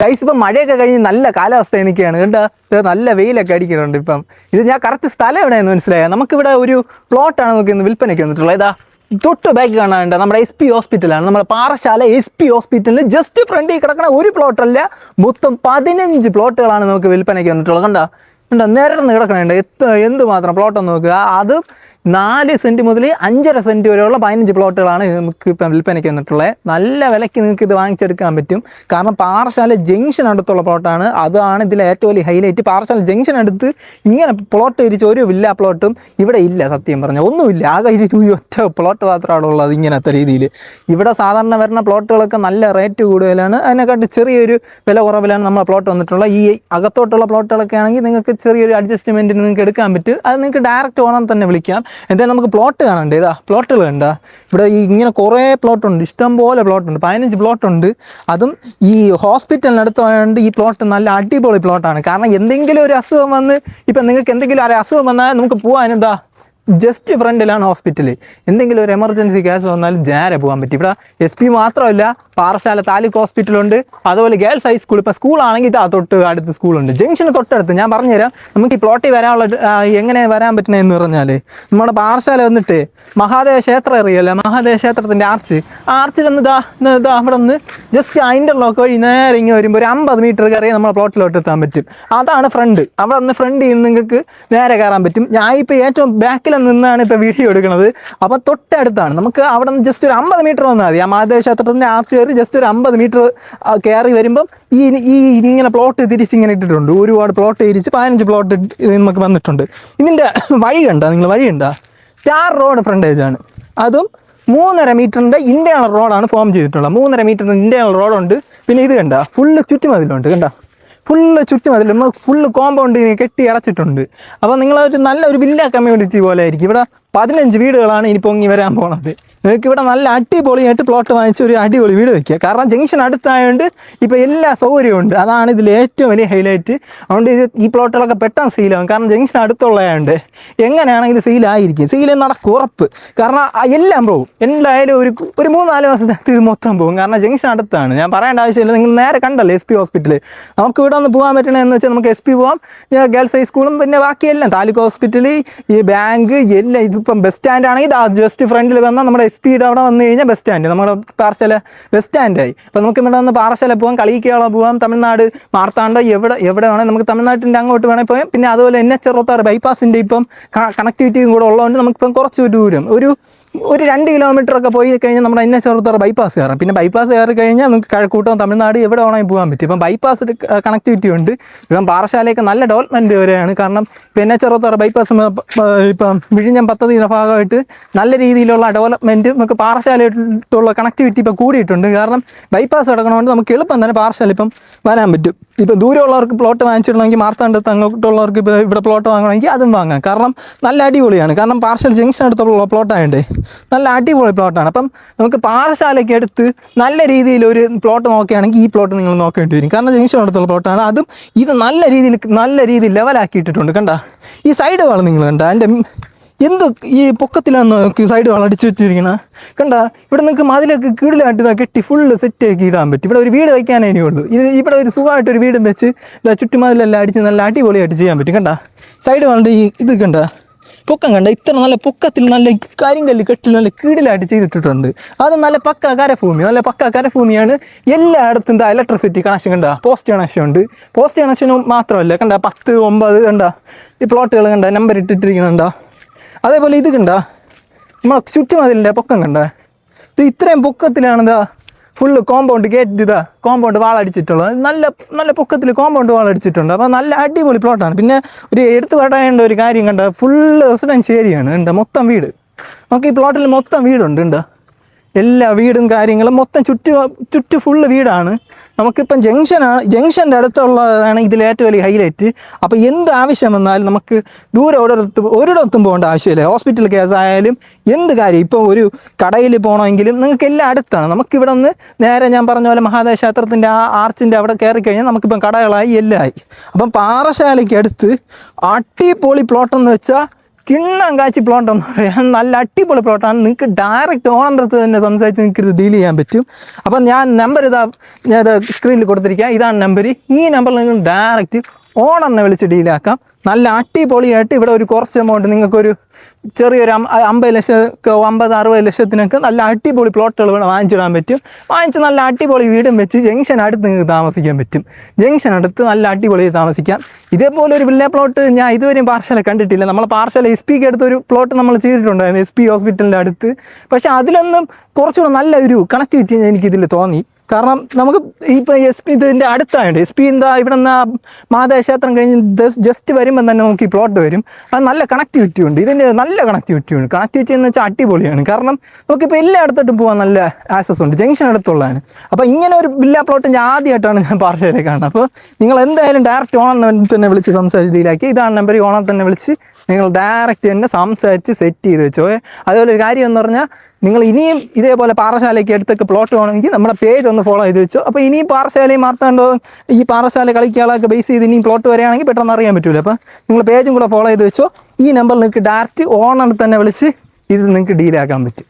Guys ഇപ്പം മഴയൊക്കെ കഴിഞ്ഞ് നല്ല കാലാവസ്ഥ എനിക്കാണ് കേട്ടോ. നല്ല വെയിലൊക്കെ അടിക്കുന്നുണ്ട് ഇപ്പം. ഇത് ഞാൻ കറക്റ്റ് സ്ഥലം എവിടെയെന്ന് മനസ്സിലായോ? നമുക്കിവിടെ ഒരു പ്ലോട്ടാണ് നമുക്ക് ഇന്ന് വിൽപ്പനയ്ക്ക് വന്നിട്ടുള്ളത്. ഇതാ തൊട്ട് ബാക്ക് കാണാനുണ്ട് നമ്മുടെ SP ഹോസ്പിറ്റലാണ്. നമ്മുടെ പാറശാല SP ഹോസ്പിറ്റലിന് ജസ്റ്റ് ഫ്രണ്ടിൽ കിടക്കുന്ന ഒരു പ്ലോട്ടല്ല, മൊത്തം 15 പ്ലോട്ടുകളാണ് നമുക്ക് വിൽപ്പനയ്ക്ക് വന്നിട്ടുള്ളത്. കണ്ടോ നിരന്ന് കിടക്കണുണ്ട്. എന്തുമാത്രം പ്ലോട്ടെന്ന് നോക്കുക. അത് 4 സെൻറ്റ് മുതൽ 5.5 സെൻറ്റ് വരെയുള്ള 15 പ്ലോട്ടുകളാണ് നമുക്ക് ഇപ്പം വിൽപ്പനയ്ക്ക് വന്നിട്ടുള്ളത്. നല്ല വിലയ്ക്ക് നിങ്ങൾക്ക് ഇത് വാങ്ങിച്ചെടുക്കാൻ പറ്റും. കാരണം പാറശാല ജംഗ്ഷൻ അടുത്തുള്ള പ്ലോട്ടാണ്. അതാണ് ഇതിലെ ഏറ്റവും വലിയ ഹൈലൈറ്റ്. പാറശാല ജംഗ്ഷൻ അടുത്ത് ഇങ്ങനെ പ്ലോട്ട് തിരിച്ച് ഒരു വില്ല പ്ലോട്ടും ഇവിടെ ഇല്ല. സത്യം പറഞ്ഞാൽ ഒന്നുമില്ല. ആകെ ഒറ്റ പ്ലോട്ട് മാത്രമാണ് ഉള്ളത് ഇങ്ങനത്തെ രീതിയിൽ. ഇവിടെ സാധാരണ വരുന്ന പ്ലോട്ടുകളൊക്കെ നല്ല റേറ്റ് കൂടുതലാണ്. അതിനെക്കാട്ടി ചെറിയൊരു വില കുറവിലാണ് നമ്മളെ പ്ലോട്ട് വന്നിട്ടുള്ളത്. ഈ അകത്തോട്ടുള്ള പ്ലോട്ടുകളൊക്കെ ആണെങ്കിൽ നിങ്ങൾക്ക് ചെറിയൊരു അഡ്ജസ്റ്റ്മെൻറ്റിന് നിങ്ങൾക്ക് എടുക്കാൻ പറ്റും. അത് നിങ്ങൾക്ക് ഡയറക്റ്റ് ഓണം തന്നെ വിളിക്കാം. എന്തായാലും നമുക്ക് പ്ലോട്ട് കാണണ്ടേ? ഇതാ പ്ലോട്ടുകൾ കണ്ടാ ഇവിടെ ഇങ്ങനെ കുറേ പ്ലോട്ടുണ്ട്, ഇഷ്ടംപോലെ പ്ലോട്ടുണ്ട്, 15 പ്ലോട്ടുണ്ട്. അതും ഈ ഹോസ്പിറ്റലിനടുത്തായതുകൊണ്ട് ഈ പ്ലോട്ട് നല്ല അടിപൊളി പ്ലോട്ടാണ്. കാരണം എന്തെങ്കിലും ഒരു അസുഖം വന്ന് ഇപ്പം നിങ്ങൾക്ക് എന്തെങ്കിലും ഒരു അസുഖം വന്നാൽ നമുക്ക് പോകാൻ എന്താ ജസ്റ്റ് ഫ്രണ്ടിലാണ് ഹോസ്പിറ്റൽ. എന്തെങ്കിലും ഒരു എമർജൻസി കേസ് വന്നാലും നേരെ പോകാൻ പറ്റും. ഇവിടെ SP മാത്രമല്ല, പാറശാല താലൂക്ക് ഹോസ്പിറ്റലുണ്ട്, അതുപോലെ ഗേൾസ് ഹൈസ്കൂൾ. ഇപ്പോൾ സ്കൂളാണെങ്കിൽ ഇതാ തൊട്ട് അടുത്ത് സ്കൂളുണ്ട്. ജംഗ്ഷന് തൊട്ടടുത്ത്. ഞാൻ പറഞ്ഞുതരാം നമുക്ക് ഈ പ്ലോട്ടിൽ വരാനുള്ള എങ്ങനെ വരാൻ പറ്റണമെന്ന് പറഞ്ഞാൽ, നമ്മുടെ പാറശാല വന്നിട്ട് മഹാദേവ ക്ഷേത്രം അറിയാമല്ലോ, മഹാദേവ ക്ഷേത്രത്തിൻ്റെ ആർച്ചിലൊന്ന് ഇതാ അവിടെ നിന്ന് ജസ്റ്റ് ഇൻ്റർലോക്ക് വഴി നേരെ ഇങ്ങനെ വരുമ്പോൾ ഒരു 50 മീറ്റർ കയറി നമ്മളെ പ്ലോട്ടിലോട്ട് എത്താൻ പറ്റും. അതാണ് ഫ്രണ്ട്. അവിടെ നിന്ന് ഫ്രണ്ടിൽ നിന്ന് നിങ്ങൾക്ക് നേരെ കയറാൻ പറ്റും. ഞാൻ ഇപ്പോൾ ഏറ്റവും ബാക്കിൽ നിന്നാണ് ഇപ്പോൾ വീഡിയോ എടുക്കുന്നത്. അപ്പോൾ തൊട്ടടുത്താണ്. നമുക്ക് അവിടെ നിന്ന് ജസ്റ്റ് ഒരു 50 മീറ്റർ വന്നാൽ മതി. ആ മഹാദേവ ക്ഷേത്രത്തിൻ്റെ ആർച്ച് കയറി ജസ്റ്റ് ഒരു 50 മീറ്റർ കയറി വരുമ്പം ഇങ്ങനെ പ്ലോട്ട് തിരിച്ചിങ്ങനെ ഇട്ടിട്ടുണ്ട്. ഒരുപാട് പ്ലോട്ട് തിരിച്ച് 15 പ്ലോട്ട് നമുക്ക് വന്നിട്ടുണ്ട്. ഇതിൻ്റെ വഴി കണ്ടാ നിങ്ങൾ? വഴി കണ്ടാ? ടാർ റോഡ് ഫ്രണ്ടേജാണ്. അതും 3.5 മീറ്ററിൻ്റെ ഇൻറ്റേണൽ റോഡാണ് ഫോം ചെയ്തിട്ടുള്ളത്. 3.5 മീറ്ററിൻ്റെ ഇൻറ്റേണൽ റോഡുണ്ട്. പിന്നെ ഇത് കണ്ടാ ഫുള്ള് ചുറ്റുമതിലുണ്ട്. കണ്ടാ ഫുള്ള് ചുറ്റുമതിൽ നമ്മൾ ഫുള്ള് കോമ്പൗണ്ട് കെട്ടി അടച്ചിട്ടുണ്ട്. അപ്പോൾ നിങ്ങളൊരു നല്ലൊരു വില്ല കമ്മ്യൂണിറ്റി പോലെ ആയിരിക്കും. ഇവിടെ 15 വീടുകളാണ് ഇനി പൊങ്ങി വരാൻ പോണത്. നിങ്ങൾക്ക് ഇവിടെ നല്ല അടിപൊളിയായിട്ട് പ്ലോട്ട് വാങ്ങിച്ച് ഒരു അടിപൊളി വീട് വയ്ക്കുക. കാരണം ജംഗ്ഷൻ അടുത്തായതുകൊണ്ട് ഇപ്പോൾ എല്ലാ സൗകര്യവും ഉണ്ട്. അതാണ് ഇതിൽ ഏറ്റവും വലിയ ഹൈലൈറ്റ്. അതുകൊണ്ട് ഈ പ്ലോട്ടുകളൊക്കെ പെട്ടെന്ന് സെയിലാകും. കാരണം ജംഗ്ഷൻ അടുത്തുള്ളതുകൊണ്ട് എങ്ങനെയാണെങ്കിലും സെയിലായിരിക്കും. സെയിൽ നടക്കും ഉറപ്പ്. കാരണം എല്ലാം പോകും. എന്തായാലും ഒരു 3-4 മാസത്തേക്ക് ഇത് മൊത്തം പോകും. കാരണം ജംഗ്ഷൻ അടുത്താണ്. ഞാൻ പറയേണ്ട ആവശ്യമില്ല. നിങ്ങൾ നേരെ കണ്ടല്ലോ SP ഹോസ്പിറ്റൽ. നമുക്ക് ഇവിടെ ഒന്ന് പോകാൻ പറ്റണമെന്ന് വെച്ചാൽ നമുക്ക് SP പോകാം, ഗേൾസ് ഹൈസ്കൂളും പിന്നെ ബാക്കിയെല്ലാം താലൂക്ക് ഹോസ്പിറ്റൽ, ഈ ബാങ്ക് എല്ലാം. ഇതിപ്പം ബസ് സ്റ്റാൻഡ് ആണെങ്കിൽ ജസ്റ്റ് ഫ്രണ്ടിൽ വന്നാൽ നമ്മുടെ SP അവിടെ വന്നു കഴിഞ്ഞാൽ ബസ് സ്റ്റാൻഡ്, നമ്മുടെ പാറശാല ബസ് സ്റ്റാൻഡായി. അപ്പോൾ നമുക്ക് ഇവിടെ വന്ന് പാറശാല പോകാം, കളിക്കേള പോകാം, തമിഴ്നാട് മാർത്താണ്ഡ എവിടെ വേണമെങ്കിൽ നമുക്ക് തമിഴ്നാട്ടിൻ്റെ അങ്ങോട്ട് വേണമെങ്കിൽ പോകാം. പിന്നെ അതുപോലെ NH66 ബൈപ്പാസിൻ്റെ ഇപ്പം കണക്ടിവിറ്റിയും കൂടെ ഉള്ളതുകൊണ്ട് നമുക്കിപ്പം കുറച്ച് ദൂരം ഒരു 2 കിലോമീറ്ററൊക്കെ പോയി കഴിഞ്ഞാൽ നമ്മുടെ NH66 ബൈപ്പാസ് കയറാം. പിന്നെ ബൈപ്പാസ് കയറി കഴിഞ്ഞാൽ നമുക്ക് കഴക്കൂട്ടം തമിഴ്നാട് എവിടെ വേണമെങ്കിൽ പോകാൻ പറ്റും. ഇപ്പം ബൈപ്പാസ് കണക്ടിവിറ്റി ഉണ്ട്. ഇപ്പം പാറശാലയൊക്കെ നല്ല ഡെവലപ്മെൻറ്റ് വരെയാണ്. കാരണം ഇപ്പം NH66 ബൈപ്പാസ് ഇപ്പം വിഴിഞ്ഞം പദ്ധതിയുടെ ഭാഗമായിട്ട് നല്ല രീതിയിലുള്ള ഡെവലപ്മെൻറ്റ് നമുക്ക് പാറശാലയായിട്ടുള്ള കണക്ടിവിറ്റി ഇപ്പോൾ കൂടിയിട്ടുണ്ട്. കാരണം ബൈപ്പാസ് കിടക്കണതുകൊണ്ട് നമുക്ക് എളുപ്പം തന്നെ പാറശാല ഇപ്പം വരാൻ പറ്റും. ഇപ്പോൾ ദൂരമുള്ളവർക്ക് പ്ലോട്ട് വാങ്ങിച്ചിടണമെങ്കിൽ മാർത്താണ്ഡത്ത് അങ്ങോട്ടുള്ളവർക്ക് ഇപ്പോൾ ഇവിടെ പ്ലോട്ട് വാങ്ങണമെങ്കിൽ അതും വാങ്ങാം. കാരണം നല്ല അടിപൊളിയാണ്. കാരണം പാറശാല ജംഗ്ഷൻ അടുത്തുള്ള പ്ലോട്ടായതുകൊണ്ട് നല്ല അടിപൊളി പ്ലോട്ടാണ്. അപ്പം നമുക്ക് പാറശാലയ്ക്ക് അടുത്ത് നല്ല രീതിയിൽ ഒരു പ്ലോട്ട് നോക്കുകയാണെങ്കിൽ ഈ പ്ലോട്ട് നിങ്ങൾ നോക്കേണ്ടി വരും. കാരണം ജംഗ്ഷൻ അടുത്തുള്ള പ്ലോട്ടാണ്. അതും ഇത് നല്ല രീതിയിൽ ലെവലാക്കിയിട്ടിട്ടുണ്ട്. കണ്ട ഈ സൈഡ് വാൾ നിങ്ങൾ കണ്ട അതിൻ്റെ ഈ പൊക്കത്തിലാണ് സൈഡ് വാൾ അടിച്ച് വെച്ചിരിക്കുന്നത്. കണ്ട ഇവിടെ നിങ്ങൾക്ക് മതിലൊക്കെ കീഴിലായിട്ട് കെട്ടി ഫുള്ള് സെറ്റാക്കി ഇടാൻ പറ്റും. ഇവിടെ ഒരു വീട് വയ്ക്കാനേ ഉള്ളൂ. ഇവിടെ ഒരു സുഖമായിട്ടൊരു വീടും വെച്ച് ചുറ്റുമതിലെല്ലാം അടിച്ച് നല്ല അടിപൊളിയായിട്ട് ചെയ്യാൻ പറ്റും. കണ്ട സൈഡ് വാളിൻ്റെ ഇത് കണ്ട പൊക്കം കണ്ട ഇത്ര നല്ല പൊക്കത്തിൽ നല്ല കരിങ്കല്ല് കെട്ടിൽ നല്ല കീഴിലായിട്ട് ചെയ്തിട്ടിട്ടുണ്ട്. അത് നല്ല പക്ക കരഭൂമിയാണ്. എല്ലായിടത്തും എന്താ ഇലക്ട്രിസിറ്റി കണക്ഷൻ കണ്ട, പോസ്റ്റ് കണക്ഷൻ ഉണ്ട്. പോസ്റ്റ് കണക്ഷനും മാത്രമല്ല കണ്ട 10, 9 കണ്ട ഈ പ്ലോട്ടുകൾ കണ്ട നമ്പർ ഇട്ടിട്ടിരിക്കുന്നുണ്ട. അതേപോലെ ഇത് കണ്ട നമ്മളെ ചുറ്റുമതിലിൻ്റെ പൊക്കം കണ്ട. ഇത് ഇത്രയും പൊക്കത്തിലാണെന്താ ഫുള്ള് കോമ്പൗണ്ട് വാളടിച്ചിട്ടുള്ളത്. നല്ല പൊക്കത്തിൽ കോമ്പൗണ്ട് വാളടിച്ചിട്ടുണ്ട്. അപ്പോൾ നല്ല അടിപൊളി പ്ലോട്ടാണ്. പിന്നെ ഒരു എടുത്തു പറയേണ്ട ഒരു കാര്യം കണ്ട ഫുള്ള് റെസിഡൻഷ്യൽ ഏരിയയാണ്. ഉണ്ട് മൊത്തം വീട്. നമുക്ക് ഈ പ്ലോട്ടിൽ മൊത്തം വീടുണ്ട്. ഉണ്ട് എല്ലാ വീടും കാര്യങ്ങളും മൊത്തം ചുറ്റു ഫുള്ള് വീടാണ്. നമുക്കിപ്പം ജംഗ്ഷൻ്റെ അടുത്തുള്ളതാണ് ഇതിൽ ഏറ്റവും വലിയ ഹൈലൈറ്റ്. അപ്പോൾ എന്ത് ആവശ്യം വന്നാലും നമുക്ക് ദൂരെ ഒരിടത്തും പോകേണ്ട ആവശ്യമില്ല. ഹോസ്പിറ്റൽ കേസായാലും എന്ത് കാര്യം ഇപ്പോൾ ഒരു കടയിൽ പോകണമെങ്കിലും നിങ്ങൾക്ക് എല്ലാം അടുത്താണ്. നമുക്കിവിടെ നിന്ന് നേരെ ഞാൻ പറഞ്ഞ പോലെ മഹാദേവ ക്ഷേത്രത്തിൻ്റെ ആർച്ചിൻ്റെ അവിടെ കയറി കഴിഞ്ഞാൽ നമുക്കിപ്പം കടകളായി എല്ലാമായി. അപ്പം പാറശാലയ്ക്ക് അടുത്ത് അടിപൊളി പ്ലോട്ടെന്ന് വെച്ചാൽ കിണ്ണം കാച്ചി പ്ലോട്ട് എന്ന് പറയാം, നല്ല അടിപൊളി പ്ലോട്ടാണ്. നിങ്ങൾക്ക് ഡയറക്റ്റ് ഓണറിൻ്റെ അടുത്ത് തന്നെ സംസാരിച്ച് നിങ്ങൾക്ക് ഇത് ഡീൽ ചെയ്യാൻ പറ്റും. അപ്പം ഞാൻ നമ്പർ ഞാൻ ഇത് സ്ക്രീനിൽ കൊടുത്തിരിക്കുക, ഇതാണ് നമ്പർ. ഈ നമ്പറിൽ നിങ്ങൾ ഡയറക്റ്റ് ഓണറിനെ വിളിച്ച് ഡീലാക്കാം. നല്ല അടിപൊളിയായിട്ട് ഇവിടെ ഒരു കുറച്ച് എമൗണ്ട് നിങ്ങൾക്കൊരു ചെറിയൊരു 50 ലക്ഷം 50-60 ലക്ഷത്തിനൊക്കെ നല്ല അടിപൊളി പ്ലോട്ടുകൾ ഇവിടെ വാങ്ങിച്ചിടാൻ പറ്റും. വാങ്ങിച്ച് നല്ല അടിപൊളി വീടും വെച്ച് ജംഗ്ഷൻ അടുത്ത് നിങ്ങൾക്ക് താമസിക്കാൻ പറ്റും. ജംഗ്ഷൻ അടുത്ത് നല്ല അടിപൊളി താമസിക്കാം. ഇതേപോലെ ഒരു വില്ല പ്ലോട്ട് ഞാൻ ഇതുവരെയും പാർശാല കണ്ടിട്ടില്ല. നമ്മൾ പാർശാല SP അടുത്തൊരു പ്ലോട്ട് നമ്മൾ ചെയ്തിട്ടുണ്ടായിരുന്നു, SP ഹോസ്പിറ്റലിൻ്റെ അടുത്ത്. പക്ഷേ അതിലൊന്നും കുറച്ചുകൂടെ നല്ല ഒരു കണക്ടിവിറ്റി എനിക്കിതിൽ തോന്നി. കാരണം നമുക്ക് ഇപ്പോൾ SP ഇതിൻ്റെ അടുത്തായുണ്ട്. SP എന്താ ഇവിടെ നിന്ന് മാതാക്ഷേത്രം കഴിഞ്ഞ് ജസ്റ്റ് വരുമ്പോൾ തന്നെ നമുക്ക് ഈ പ്ലോട്ട് വരും. അത് നല്ല കണക്ടിവിറ്റി ഉണ്ട്, ഇതിൻ്റെ നല്ല കണക്ടിവിറ്റി ഉണ്ട്. കണക്ടിവിറ്റി എന്ന് വെച്ചാൽ അടിപൊളിയാണ്. കാരണം നമുക്കിപ്പോൾ എല്ലായിടത്തോട്ടും പോകാൻ നല്ല ആക്സസ് ഉണ്ട്, ജംഗ്ഷൻ അടുത്തുള്ളതാണ്. അപ്പോൾ ഇങ്ങനെ ഒരു വില്ല പ്ലോട്ട് ഞാൻ ആദ്യമായിട്ടാണ് ഞാൻ പാർശ്വയിലേക്ക് കാണുന്നത്. അപ്പോൾ നിങ്ങൾ എന്തായാലും ഡയറക്റ്റ് ഓണർ തന്നെ വിളിച്ച് സംസാരിച്ച് ഡീലാക്കി. ഇതാണ് നമ്പർ, ഓണർ തന്നെ വിളിച്ച് നിങ്ങൾ ഡയറക്റ്റ് തന്നെ സംസാരിച്ച് സെറ്റ് ചെയ്ത് വെച്ചോ. അതുപോലെ ഒരു കാര്യം എന്ന് പറഞ്ഞാൽ നിങ്ങൾ ഇനിയും ഇതേപോലെ പാറശാലയ്ക്ക് അടുത്തൊക്കെ പ്ലോട്ട് വേണമെങ്കിൽ നമ്മുടെ പേജ് ഒന്ന് ഫോളോ ചെയ്ത് വെച്ചോ. അപ്പോൾ ഇനിയും പാറശാലയും മാർത്താണ്ടോ ഈ പാറശാല കളിക്കാളൊക്കെ ബേസ് ചെയ്ത് ഇനിയും പ്ലോട്ട് വരികയാണെങ്കിൽ പെട്ടെന്ന് അറിയാൻ പറ്റില്ല. അപ്പോൾ നിങ്ങൾ പേജും കൂടെ ഫോളോ ചെയ്ത് വെച്ചോ. ഈ നമ്പറിൽ നിങ്ങൾക്ക് ഡയറക്റ്റ് ഓണർ തന്നെ വിളിച്ച് ഇത് നിങ്ങൾക്ക് ഡീലാക്കാൻ പറ്റും.